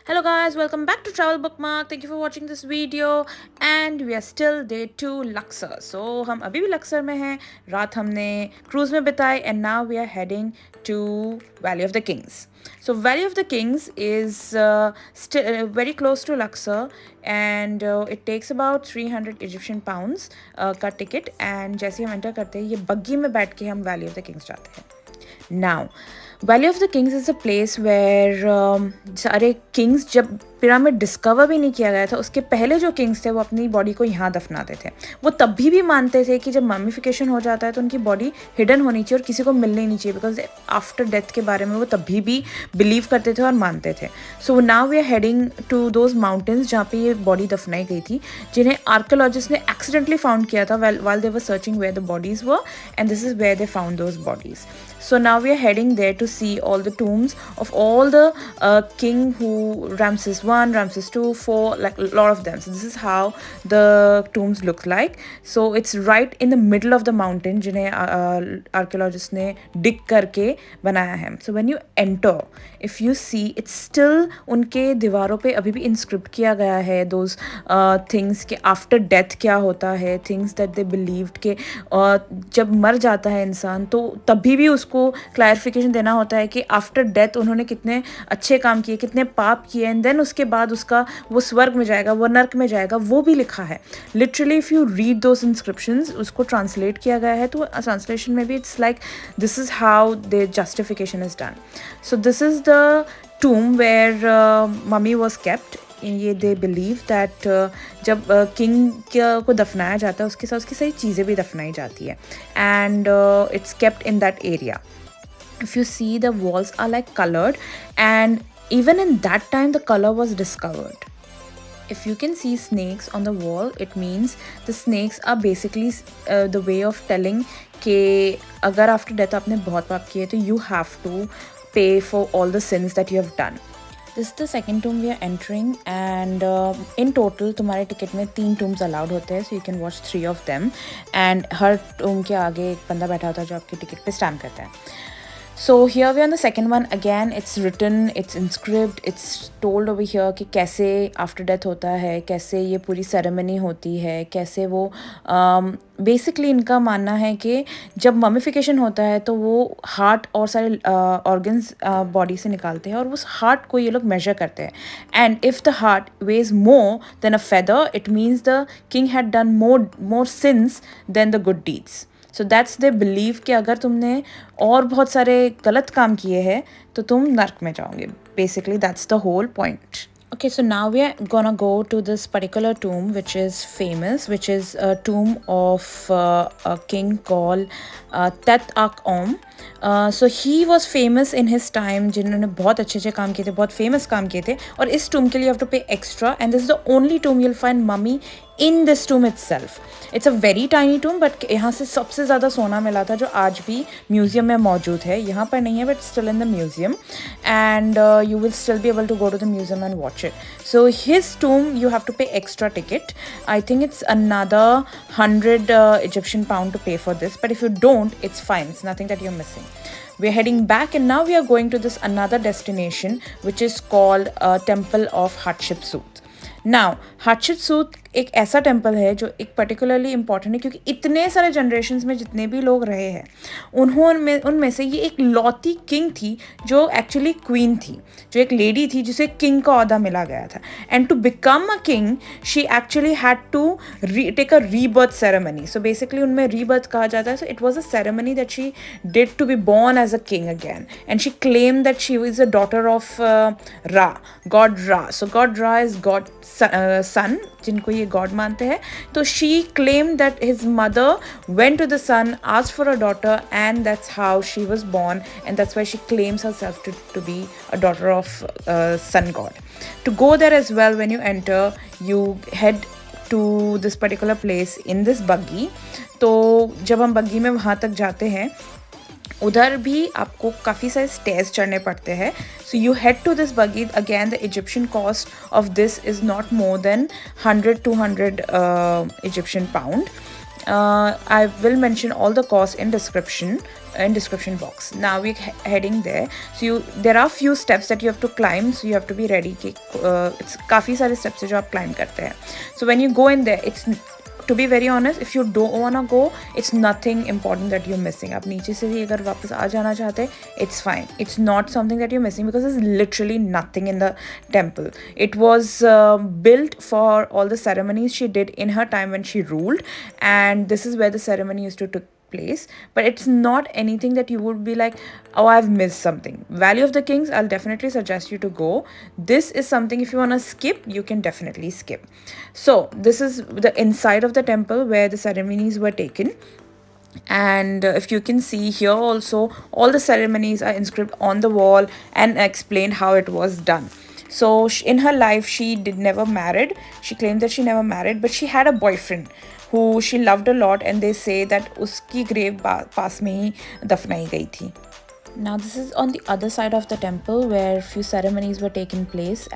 Hello guys, welcome back to Travel Bookmark. Thank you for watching this video and we are still day 2 Luxor. So हम अभी भी Luxor में हैं. रात हमने cruise में बिताई and now we are heading to Valley of the Kings. So Valley of the Kings is still very close to Luxor and it takes about 300 Egyptian pounds का ticket and जैसे हम enter करते हैं ये बग्गी में बैठ के हम Valley of the Kings जाते हैं. Now, Valley of the Kings is a place where सारे किंग्स जब पिरामिड डिस्कवर भी नहीं किया गया था उसके पहले जो किंग्स थे वो अपनी बॉडी को यहाँ दफनाते थे. वो तब भी मानते थे कि जब ममिफिकेशन हो जाता है तो उनकी बॉडी हिडन होनी चाहिए और किसी को मिलनी नहीं चाहिए बिकॉज आफ्टर डेथ के बारे में वो तब भी बिलीव करते थे और मानते थे. So now we are heading to those mountains जहाँ पे ये बॉडी दफनाई गई थी जिन्हें आर्कोलॉजिस्ट ने एक्सीडेंटली फाउंड किया था while they were searching where the bodies were and this is where they found those bodies. So now we are heading there to see all the tombs of all the king who Ramses I, Ramses II, IV, like a lot of them. So this is how the tombs look like. So it's right in the middle of the mountain जिन्हें archaeologists ने dig करके बनाया है. So when you enter, if you see, it's still उनके दीवारों पे अभी भी inscript किया गया है those things के after death क्या होता है, things that they believed के जब मर जाता है इंसान तो तभी भी उसको क्लैरिफिकेशन देना होता है कि आफ्टर डेथ उन्होंने कितने अच्छे काम किए, कितने पाप किए एंड देन उसके बाद उसका वो स्वर्ग में जाएगा, वो नर्क में जाएगा, वो भी लिखा है. Literally if you read those inscriptions उसको ट्रांसलेट किया गया है तो ट्रांसलेशन में भी it's like this is how the justification is done. So this is the tomb where mummy was kept. ये दे बिलीव दैट जब किंग को दफनाया जाता है उसके साथ उसकी सारी चीज़ें भी दफनाई जाती है and it's kept in that area. If you see, the walls are like colored and even in that time the color was discovered. If you can see snakes on the wall, it means the snakes are basically the way of telling कि अगर after death आपने बहुत पाप किए तो you have to pay for all the sins that you have done. This is the second tomb we are entering and in total तुम्हारे ticket में 3 tombs allowed होते हैं, so you can watch 3 of them and her tomb के आगे एक बंदा बैठा होता है जो आपके टिकट पे स्टैम्प करता है. So here we are on the second one. Again, it's written, it's inscribed, it's told over here कि कैसे after death होता है, कैसे ये पूरी ceremony होती है, कैसे वो basically इनका मानना है कि जब mummification होता है तो वो heart और सारे organs body से निकालते हैं और उस heart को ये लोग measure करते हैं. And if the heart weighs more than a feather, it means the king had done more sins than the good deeds. So that's the belief कि अगर तुमने और बहुत सारे गलत काम किए हैं तो तुम नर्क में जाओगे. Basically that's the whole point. Okay, so now we are gonna go to this particular tomb which is famous, which is a tomb of a king called Tut-Ak-Om. So he was famous in his time, जिन्होंने बहुत अच्छे काम किए थे, बहुत famous काम किए थे और इस tomb के लिए you have to pay extra and this is the only tomb you'll find mummy in this tomb itself. It's a very tiny tomb but यहाँ से सबसे ज़्यादा सोना मिला था जो आज भी म्यूज़ियम में मौजूद है. यहाँ पर नहीं है but still in the museum and you will still be able to go to the museum and watch it. So his tomb you have to pay extra ticket. I think it's another 100 Egyptian pound to pay for this, but if you don't it's fine, it's nothing that you're missing. We're heading back and now we are going to this another destination which is called Temple of Hetshipsuit. Now Hetshipsuit एक ऐसा temple है जो एक particularly important है क्योंकि इतने सारे generations में जितने भी लोग रहे हैं उनमें से ये एक लौती किंग थी जो एक्चुअली क्वीन थी, जो एक लेडी थी जिसे किंग का ओहदा मिला गया था. And to become a king she actually had to take a rebirth ceremony. So basically उनमें रीबर्थ कहा जाता है. So it was a ceremony that she did to be born as a king again and she claim that she is a daughter of Ra, god Ra. So god Ra is god sun जिनको ये god मानते हैं. तो she claim that his mother went to the sun, asked for a daughter and that's how she was born and that's why she claims herself to be a daughter of sun god. To go there as well when you enter you head to this particular place in this buggy. तो जब हम बग्गी में वहाँ तक जाते हैं उधर भी आपको काफ़ी सारे स्टेयर्स चढ़ने पड़ते हैं. So you head to this buggy. Again the Egyptian cost of this is not more than 100-200 Egyptian pound I will mention all the costs in description box. Now we're heading there. So there are few steps that you have to climb, so you have to be ready कि it's काफ़ी सारे steps है जो आप climb करते हैं. So when you go in there, it's, to be very honest, if you don't wanna go, it's nothing important that you're missing. आप नीचे से भी अगर वापस आ जाना चाहते, it's fine. It's not something that you're missing because there's literally nothing in the temple. It was built for all the ceremonies she did in her time when she ruled, and this is where the ceremony used to took place. But it's not anything that you would be like, oh, I've missed something. Valley of the Kings, I'll definitely suggest you to go. This is something, if you want to skip, you can definitely skip. So this is the inside of the temple where the ceremonies were taken. And if you can see here also, all the ceremonies are inscribed on the wall and explained how it was done. So in her life, she never married. She claimed that she never married, but she had a boyfriend who she loved a lot, and they say that uski grave paas mein hi dafnai gayi thi. Now this is on the other side of the temple where few ceremonies were taking place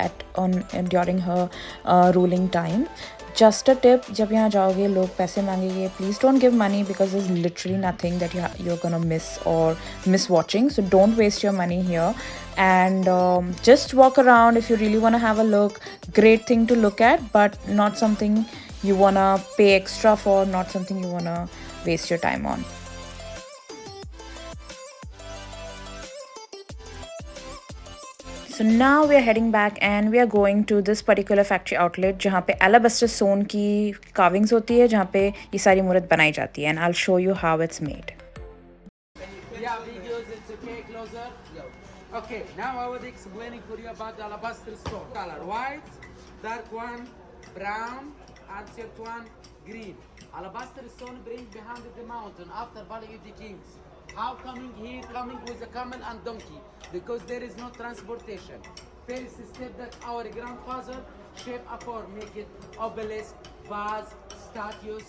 during her ruling time. Just a tip, जब यहाँ जाओगे लोग पैसे मांगेंगे, please don't give money because there's literally nothing that you're gonna miss or miss watching. So don't waste your money here, and just walk around if you really wanna have a look. Great thing to look at, but not something you wanna pay extra for, not something you wanna waste your time on. So now we are heading back and we are going to this particular factory outlet जहाँ पे alabaster stone की carvings होती है, जहाँ पे ये सारी मूर्त बनाई जाती है, and I'll show you how it's made. Yeah, videos, it's okay, closer. Okay, now I was explaining for you about the alabaster stone. Color white, dark one, brown, and third one, green. Alabaster stone brings behind the mountain after Valley of the Kings. How coming here? Coming with a camel and donkey, because there is no transportation. First step that our grandfather shape a form, make it obelisk, vase, statues.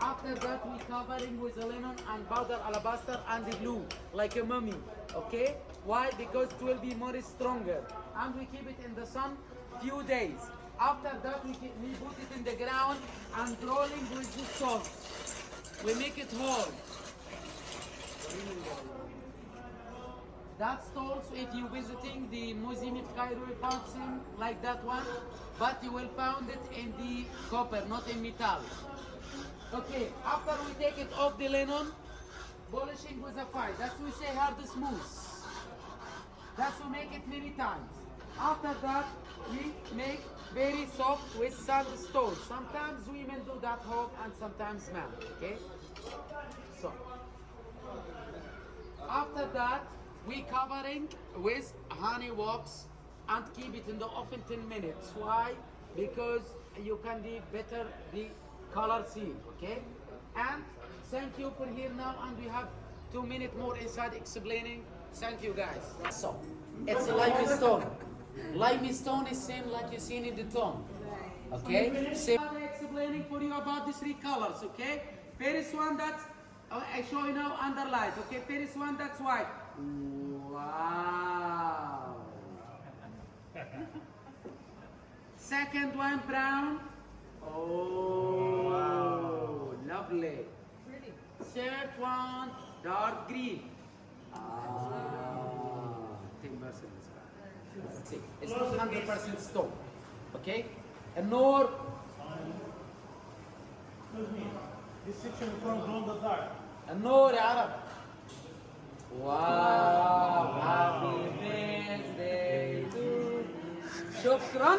After that we covering with a linen and powder alabaster and the glue, like a mummy, okay? Why? Because it will be more stronger. And we keep it in the sun few days. After that we put it in the ground and rolling with the salt. We make it hard. That's also if you visiting the Museum of Cairo, you found some like that one, but you will found it in the copper, not in metal. Okay, after we take it off the linen, polishing with a fire. That's we say hard smooth. That's we make it many times. After that, we make very soft with sandstone. Sometimes women do that home and sometimes men. Okay, so. After that, we covering with honey wax and keep it in the oven 10 minutes. Why? Because you can do better the color scene, okay? And thank you for here now, and we have 2 minutes more inside explaining. Thank you guys. So, it's a limestone. Limestone is same like you seen in the tomb, okay? Same. I'm explaining for you about the 3 colors, okay? First one that's I show you now under light. Okay, first one that's white. Wow. Second one brown. Oh, wow. Lovely. Third one dark green. Ah, 10%. It's not 100% stone. Okay, and nor. This section from glow in the dark. النور يا عرب. واو هابي بيرثداي تو. شكرا.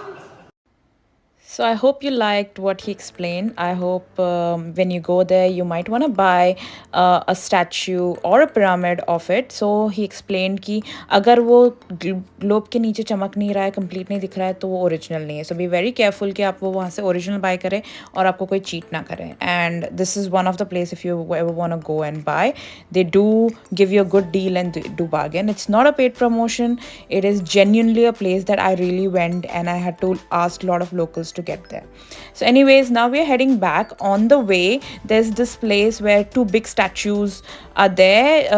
So I hope you liked what he explained. I hope when you go there, you might want to buy a statue or a pyramid of it. So he explained कि अगर वो globe के नीचे चमक नहीं रहा है, complete नहीं दिख रहा है, तो वो original नहीं है. So be very careful कि आप वो वहाँ से original buy करें और आपको कोई cheat ना करें. And this is one of the place if you ever want to go and buy. They do give you a good deal and do bargain. It's not a paid promotion. It is genuinely a place that I really went and I had to ask a lot of locals to get there. So anyways, now we're heading back. On the way, there's this place where 2 big statues are there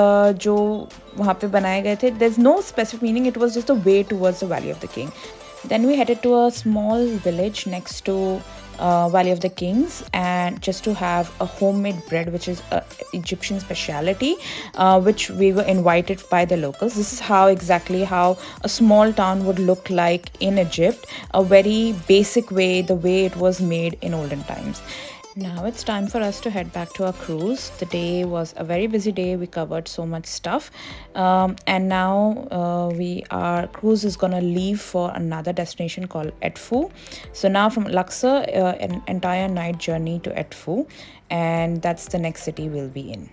जो वहाँ पे बनाए गए थे. There's no specific meaning. It was just a way towards the Valley of the King. Then we headed to a small village next to Valley of the Kings, and and just to have a homemade bread, which is a Egyptian speciality, which we were invited by the locals. This is how exactly how a small town would look like in Egypt, a very basic way, the way it was made in olden times. Now it's time for us to head back to our cruise. The day was a very busy day. We covered so much stuff. And now our cruise is gonna leave for another destination called Edfu. So now from Luxor, an entire night journey to Edfu, and that's the next city we'll be in.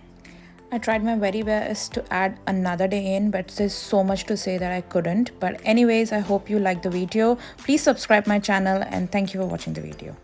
I tried my very best to add another day in, but there's so much to say that I couldn't. But anyways, I hope you liked the video. Please subscribe my channel and thank you for watching the video.